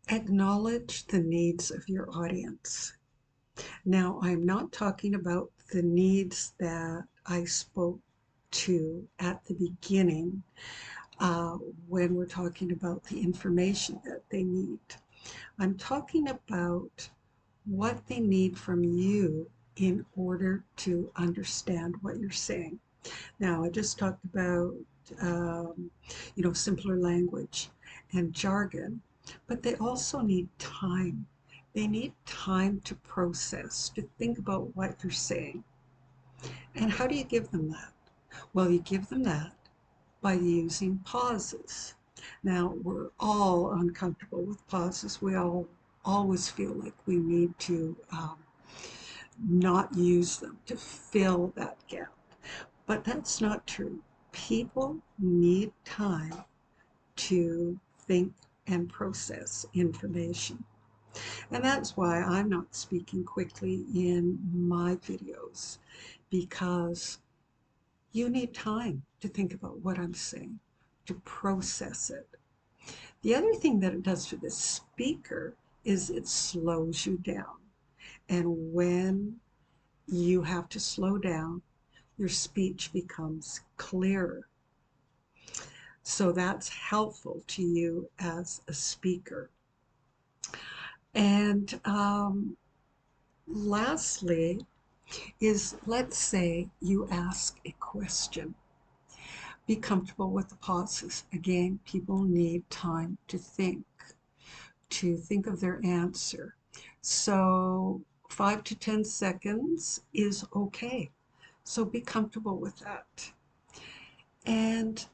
Acknowledge the needs of your audience. Now, I'm not talking about the needs that I spoke to at the beginning uh, when we're talking about the information that they need. I'm talking about what they need from you in order to understand what you're saying. Now, I just talked about, um, simpler language and jargon, but they also need time. They need time to process, to think about what you're saying. And how do you give them that? Well, you give them that by using pauses. Now, we're all uncomfortable with pauses. We all always feel like we need to not use them to fill that gap. But that's not true. People need time to think and process information. And that's why I'm not speaking quickly in my videos, because you need time to think about what I'm saying, to process it. The other thing that it does for the speaker is it slows you down. And when you have to slow down, your speech becomes clearer. So that's helpful to you as a speaker. And lastly, is let's say you ask a question. Be comfortable with the pauses. Again, people need time to think of their answer. So 5 to 10 seconds is okay. So be comfortable with that. And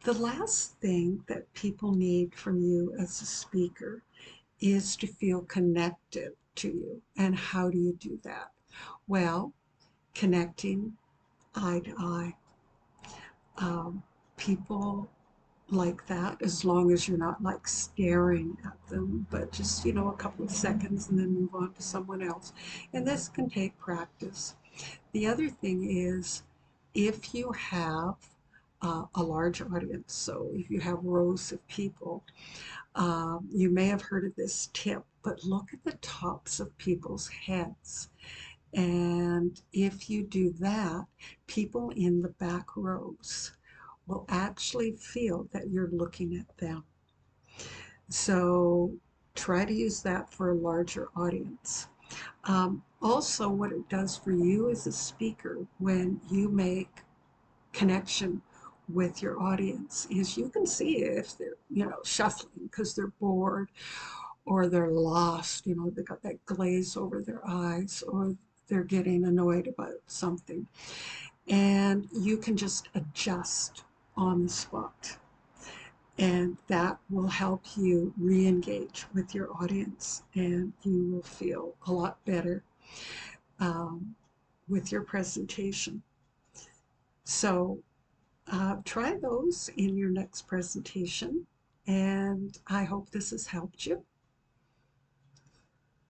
the last thing that people need from you as a speaker is to feel connected to you. And how do you do that? Well, connecting eye to eye. People like that, as long as you're not like staring at them, but just, a couple of seconds and then move on to someone else. And this can take practice. The other thing is, if you have a large audience, so if you have rows of people, you may have heard of this tip, but look at the tops of people's heads. And if you do that, people in the back rows will actually feel that you're looking at them. So try to use that for a larger audience. Also, what it does for you as a speaker when you make connection with your audience is you can see if they're, shuffling because they're bored, or they're lost, they got that glaze over their eyes, or they're getting annoyed about something. And you can just adjust on the spot. And that will help you re-engage with your audience, and you will feel a lot better um, with your presentation. So try those in your next presentation, and I hope this has helped you.